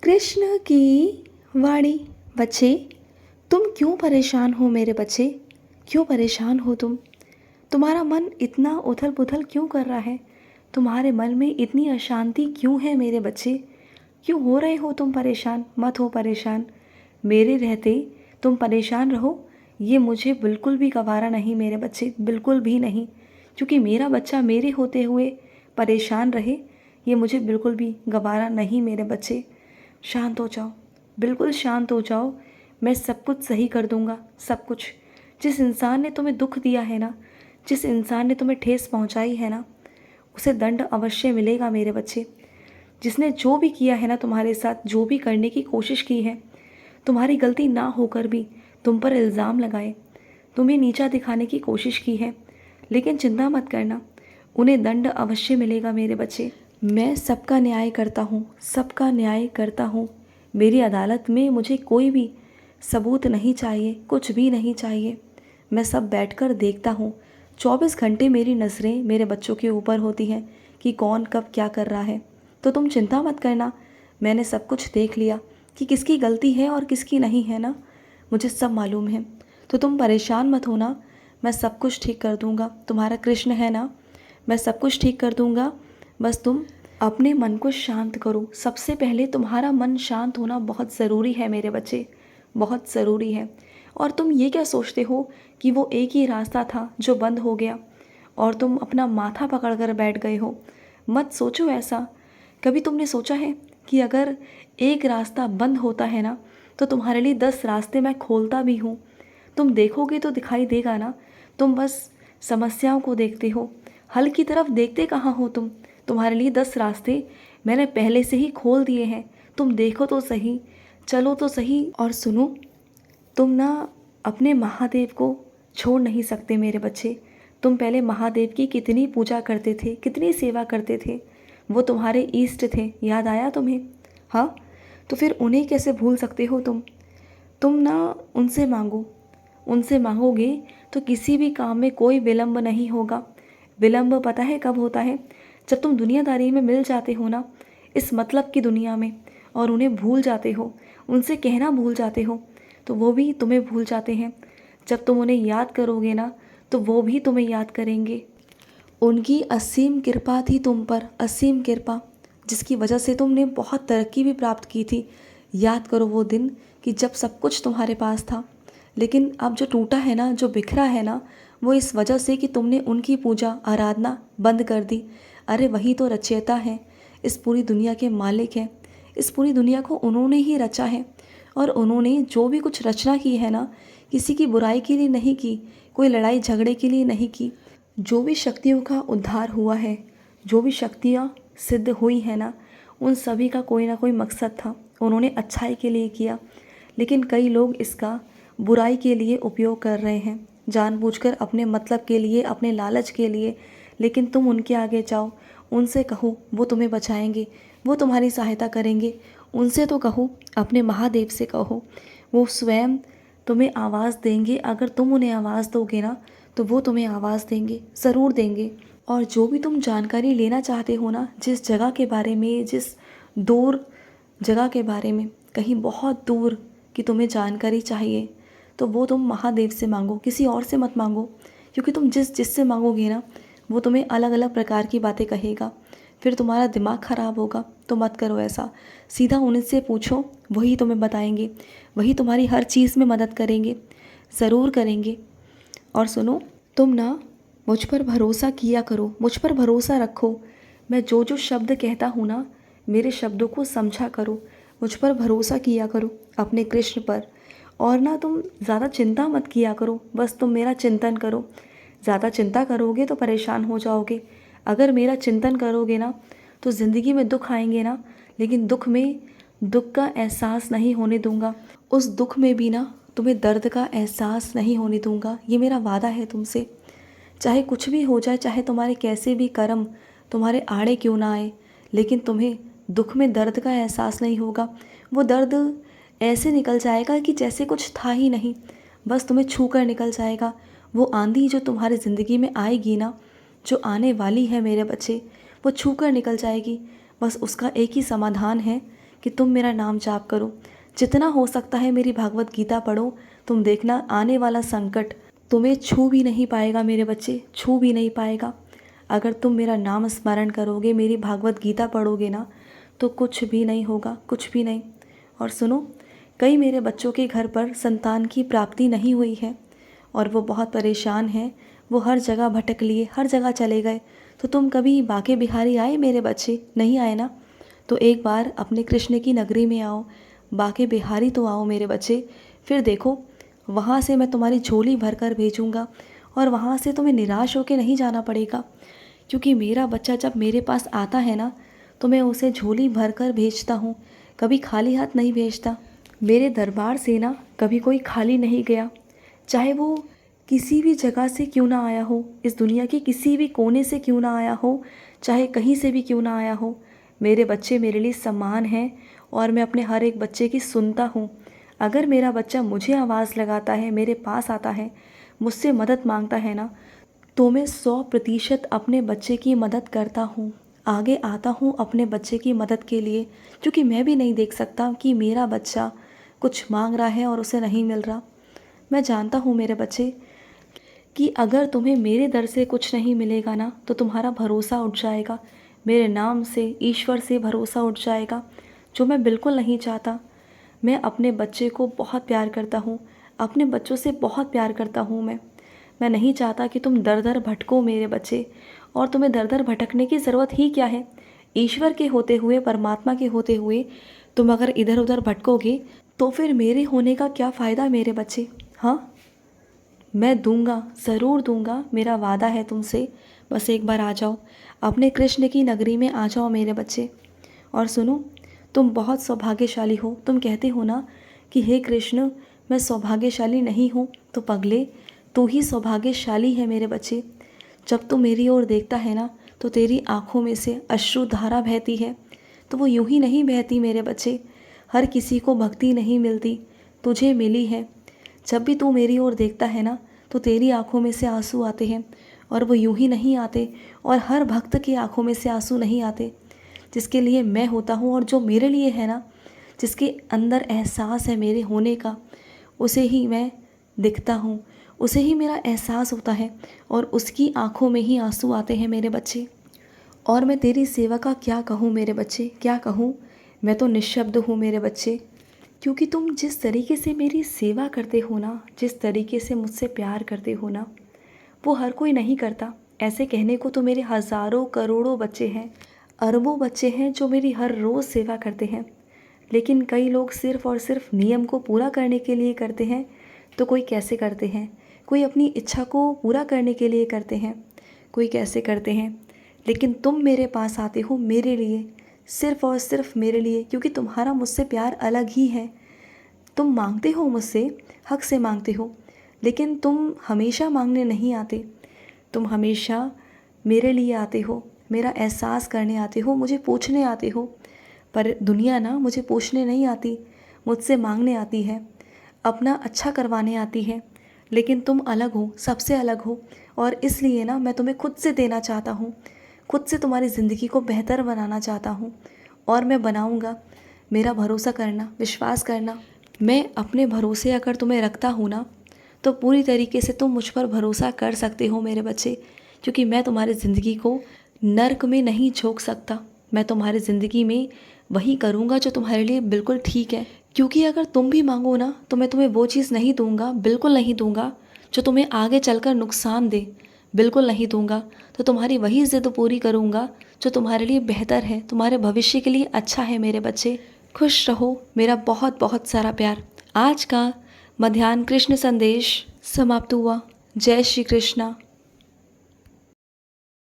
कृष्ण की वाणी। बच्चे, तुम क्यों परेशान हो मेरे बच्चे? क्यों परेशान हो तुम? तुम्हारा मन इतना उथल पुथल क्यों कर रहा है? तुम्हारे मन में इतनी अशांति क्यों है मेरे बच्चे? क्यों हो रहे हो तुम परेशान? मत हो परेशान। मेरे रहते तुम परेशान रहो, ये मुझे बिल्कुल भी गवारा नहीं मेरे बच्चे, बिल्कुल भी नहीं। क्योंकि मेरा बच्चा मेरे होते हुए परेशान रहे, ये मुझे बिल्कुल भी गवारा नहीं मेरे बच्चे। शांत हो जाओ, बिल्कुल शांत हो जाओ। मैं सब कुछ सही कर दूंगा, सब कुछ। जिस इंसान ने तुम्हें दुख दिया है ना, जिस इंसान ने तुम्हें ठेस पहुंचाई है ना, उसे दंड अवश्य मिलेगा मेरे बच्चे। जिसने जो भी किया है ना तुम्हारे साथ, जो भी करने की कोशिश की है, तुम्हारी गलती ना होकर भी तुम पर इल्ज़ाम लगाए, तुम्हें नीचा दिखाने की कोशिश की है, लेकिन चिंता मत करना, उन्हें दंड अवश्य मिलेगा मेरे बच्चे। मैं सबका न्याय करता हूँ, सबका न्याय करता हूँ। मेरी अदालत में मुझे कोई भी सबूत नहीं चाहिए, कुछ भी नहीं चाहिए। मैं सब बैठकर देखता हूँ। 24 घंटे मेरी नज़रें मेरे बच्चों के ऊपर होती हैं कि कौन कब क्या कर रहा है। तो तुम चिंता मत करना, मैंने सब कुछ देख लिया कि किसकी गलती है और किसकी नहीं है ना, मुझे सब मालूम है। तो तुम परेशान मत होना, मैं सब कुछ ठीक कर दूँगा। तुम्हारा कृष्ण है ना, मैं सब कुछ ठीक कर दूँगा। बस तुम अपने मन को शांत करो। सबसे पहले तुम्हारा मन शांत होना बहुत ज़रूरी है मेरे बच्चे, बहुत ज़रूरी है। और तुम ये क्या सोचते हो कि वो एक ही रास्ता था जो बंद हो गया और तुम अपना माथा पकड़ कर बैठ गए हो? मत सोचो ऐसा। कभी तुमने सोचा है कि अगर एक रास्ता बंद होता है ना, तो तुम्हारे लिए 10 रास्ते मैं खोलता भी हूँ। तुम देखोगे तो दिखाई देगा ना। तुम बस समस्याओं को देखते हो, हल की तरफ देखते कहाँ हो तुम? तुम्हारे लिए 10 रास्ते मैंने पहले से ही खोल दिए हैं। तुम देखो तो सही, चलो तो सही और सुनो। तुम ना अपने महादेव को छोड़ नहीं सकते मेरे बच्चे। तुम पहले महादेव की कितनी पूजा करते थे, कितनी सेवा करते थे। वो तुम्हारे इष्ट थे, याद आया तुम्हें? हाँ, तो फिर उन्हें कैसे भूल सकते हो तुम? तुम ना उनसे मांगो, उनसे मांगोगे तो किसी भी काम में कोई विलंब नहीं होगा। विलंब पता है कब होता है? जब तुम दुनियादारी में मिल जाते हो ना, इस मतलब की दुनिया में, और उन्हें भूल जाते हो, उनसे कहना भूल जाते हो, तो वो भी तुम्हें भूल जाते हैं। जब तुम उन्हें याद करोगे ना, तो वो भी तुम्हें याद करेंगे। उनकी असीम कृपा थी तुम पर, असीम कृपा, जिसकी वजह से तुमने बहुत तरक्की भी प्राप्त की थी। याद करो वो दिन कि जब सब कुछ तुम्हारे पास था, लेकिन अब जो टूटा है ना, जो बिखरा है ना, वो इस वजह से कि तुमने उनकी पूजा आराधना बंद कर दी। अरे वही तो रचयिता है, इस पूरी दुनिया के मालिक हैं। इस पूरी दुनिया को उन्होंने ही रचा है, और उन्होंने जो भी कुछ रचना की है ना, किसी की बुराई के लिए नहीं की, कोई लड़ाई झगड़े के लिए नहीं की। जो भी शक्तियों का उद्धार हुआ है, जो भी शक्तियाँ सिद्ध हुई हैं ना, उन सभी का कोई ना कोई मकसद था। उन्होंने अच्छाई के लिए किया, लेकिन कई लोग इसका बुराई के लिए उपयोग कर रहे हैं, जानबूझकर, अपने मतलब के लिए, अपने लालच के लिए। लेकिन तुम उनके आगे जाओ, उनसे कहो, वो तुम्हें बचाएंगे, वो तुम्हारी सहायता करेंगे। उनसे तो कहो, अपने महादेव से कहो, वो स्वयं तुम्हें आवाज़ देंगे। अगर तुम उन्हें आवाज़ दोगे ना, तो वो तुम्हें आवाज़ देंगे, ज़रूर देंगे। और जो भी तुम जानकारी लेना चाहते हो ना, जिस जगह के बारे में, जिस दूर जगह के बारे में, कहीं बहुत दूर की तुम्हें जानकारी चाहिए, तो वो तुम महादेव से मांगो, किसी और से मत मांगो। क्योंकि तुम जिससे मांगोगे ना, वो तुम्हें अलग अलग प्रकार की बातें कहेगा, फिर तुम्हारा दिमाग ख़राब होगा। तो मत करो ऐसा, सीधा उनसे पूछो, वही तुम्हें बताएंगे, वही तुम्हारी हर चीज़ में मदद करेंगे, ज़रूर करेंगे। और सुनो, तुम ना मुझ पर भरोसा किया करो, मुझ पर भरोसा रखो। मैं जो जो शब्द कहता हूँ ना, मेरे शब्दों को समझा करो, मुझ पर भरोसा किया करो, अपने कृष्ण पर। और ना तुम ज़्यादा चिंता मत किया करो, बस तुम मेरा चिंतन करो। ज़्यादा चिंता करोगे तो परेशान हो जाओगे। अगर मेरा चिंतन करोगे ना, तो ज़िंदगी में दुख आएंगे ना, लेकिन दुख में दुख का एहसास नहीं होने दूंगा। उस दुख में भी ना तुम्हें दर्द का एहसास नहीं होने दूंगा, ये मेरा वादा है तुमसे। चाहे कुछ भी हो जाए, चाहे तुम्हारे कैसे भी कर्म तुम्हारे आड़े क्यों ना आए, लेकिन तुम्हें दुख में दर्द का एहसास नहीं होगा। वो दर्द ऐसे निकल जाएगा कि जैसे कुछ था ही नहीं, बस तुम्हें छू कर निकल जाएगा। वो आंधी जो तुम्हारी ज़िंदगी में आएगी ना, जो आने वाली है मेरे बच्चे, वो छू कर निकल जाएगी। बस उसका एक ही समाधान है कि तुम मेरा नाम जाप करो, जितना हो सकता है मेरी भागवत गीता पढ़ो। तुम देखना आने वाला संकट तुम्हें छू भी नहीं पाएगा मेरे बच्चे, छू भी नहीं पाएगा। अगर तुम मेरा नाम स्मरण करोगे, मेरी भागवत गीता पढ़ोगे ना, तो कुछ भी नहीं होगा, कुछ भी नहीं। और सुनो, कई मेरे बच्चों के घर पर संतान की प्राप्ति नहीं हुई है और वो बहुत परेशान हैं। वो हर जगह भटक लिए, हर जगह चले गए। तो तुम कभी बाके बिहारी आए मेरे बच्चे? नहीं आए ना? तो एक बार अपने कृष्ण की नगरी में आओ, बाके बिहारी तो आओ मेरे बच्चे। फिर देखो, वहाँ से मैं तुम्हारी झोली भर कर भेजूँगा और वहाँ से तुम्हें निराश होकर नहीं जाना पड़ेगा, क्योंकि मेरा बच्चा जब मेरे पास आता है ना, तो मैं उसे झोली भर कर भेजता हूँ, कभी खाली हाथ नहीं भेजता। मेरे दरबार से ना कभी कोई खाली नहीं गया, चाहे वो किसी भी जगह से क्यों ना आया हो, इस दुनिया के किसी भी कोने से क्यों ना आया हो, चाहे कहीं से भी क्यों ना आया हो। मेरे बच्चे मेरे लिए सम्मान हैं और मैं अपने हर एक बच्चे की सुनता हूँ। अगर मेरा बच्चा मुझे आवाज़ लगाता है, मेरे पास आता है, मुझसे मदद मांगता है ना, तो मैं 100% अपने बच्चे की मदद करता हूँ, आगे आता हूँ अपने बच्चे की मदद के लिए। क्योंकि मैं भी नहीं देख सकता कि मेरा बच्चा कुछ मांग रहा है और उसे नहीं मिल रहा। मैं जानता हूँ मेरे बच्चे कि अगर तुम्हें मेरे दर से कुछ नहीं मिलेगा ना, तो तुम्हारा भरोसा उठ जाएगा, मेरे नाम से, ईश्वर से भरोसा उठ जाएगा, जो मैं बिल्कुल नहीं चाहता। मैं अपने बच्चे को बहुत प्यार करता हूँ, अपने बच्चों से बहुत प्यार करता हूँ मैं नहीं चाहता कि तुम दर दर भटको मेरे बच्चे। और तुम्हें दर दर भटकने की ज़रूरत ही क्या है? ईश्वर के होते हुए, परमात्मा के होते हुए तुम अगर इधर उधर भटकोगे, तो फिर मेरे होने का क्या फ़ायदा मेरे बच्चे? हाँ, मैं दूंगा, ज़रूर दूंगा, मेरा वादा है तुमसे। बस एक बार आ जाओ, अपने कृष्ण की नगरी में आ जाओ मेरे बच्चे। और सुनो, तुम बहुत सौभाग्यशाली हो। तुम कहते हो ना कि हे कृष्ण, मैं सौभाग्यशाली नहीं हूँ, तो पगले, तू ही सौभाग्यशाली है मेरे बच्चे। जब तू मेरी ओर देखता है ना, तो तेरी आँखों में से अश्रु धारा बहती है। तो वो यूं ही नहीं बहती मेरे बच्चे, हर किसी को भक्ति नहीं मिलती, तुझे मिली है। जब भी तू मेरी ओर देखता है ना, तो तेरी आंखों में से आंसू आते हैं, और वो यूं ही नहीं आते, और हर भक्त की आंखों में से आंसू नहीं आते। जिसके लिए मैं होता हूँ और जो मेरे लिए है ना, जिसके अंदर एहसास है मेरे होने का, उसे ही मैं दिखता हूँ, उसे ही मेरा एहसास होता है, और उसकी आंखों में ही आंसू आते हैं मेरे बच्चे। और मैं तेरी सेवा का क्या कहूँ मेरे बच्चे, क्या कहूँ? मैं तो निःशब्द हूँ मेरे बच्चे, क्योंकि तुम जिस तरीके से मेरी सेवा करते हो ना, जिस तरीके से मुझसे प्यार करते हो ना, वो हर कोई नहीं करता। ऐसे कहने को तो मेरे हज़ारों करोड़ों बच्चे हैं, अरबों बच्चे हैं जो मेरी हर रोज़ सेवा करते हैं। लेकिन कई लोग सिर्फ़ और सिर्फ नियम को पूरा करने के लिए करते हैं, तो कोई कैसे करते हैं, कोई अपनी इच्छा को पूरा करने के लिए करते हैं, कोई कैसे करते हैं। लेकिन तुम मेरे पास आते हो मेरे लिए, सिर्फ़ और सिर्फ मेरे लिए, क्योंकि तुम्हारा मुझसे प्यार अलग ही है। तुम मांगते हो मुझसे, हक से मांगते हो, लेकिन तुम हमेशा मांगने नहीं आते। तुम हमेशा मेरे लिए आते हो, मेरा एहसास करने आते हो, मुझे पूछने आते हो। पर दुनिया ना मुझे पूछने नहीं आती, मुझसे मांगने आती है, अपना अच्छा करवाने आती है। लेकिन तुम अलग हो, सबसे अलग हो, और इसलिए ना मैं तुम्हें खुद से देना चाहता हूँ, खुद से तुम्हारी ज़िंदगी को बेहतर बनाना चाहता हूँ, और मैं बनाऊँगा। मेरा भरोसा करना, विश्वास करना। मैं अपने भरोसे अगर तुम्हें रखता हूँ ना, तो पूरी तरीके से तुम मुझ पर भरोसा कर सकते हो मेरे बच्चे, क्योंकि मैं तुम्हारी ज़िंदगी को नर्क में नहीं झोंक सकता। मैं तुम्हारी ज़िंदगी में वही करूँगा जो तुम्हारे लिए बिल्कुल ठीक है। क्योंकि अगर तुम भी मांगो ना, तो मैं तुम्हें वो चीज़ नहीं दूँगा, बिल्कुल नहीं दूँगा, जो तुम्हें आगे चलकर नुकसान दे, बिल्कुल नहीं दूँगा। तो तुम्हारी वही ज़िद पूरी करूँगा जो तुम्हारे लिए बेहतर है, तुम्हारे भविष्य के लिए अच्छा है मेरे बच्चे। खुश रहो, मेरा बहुत बहुत सारा प्यार। आज का मध्याह्न कृष्ण संदेश समाप्त हुआ। जय श्री कृष्णा।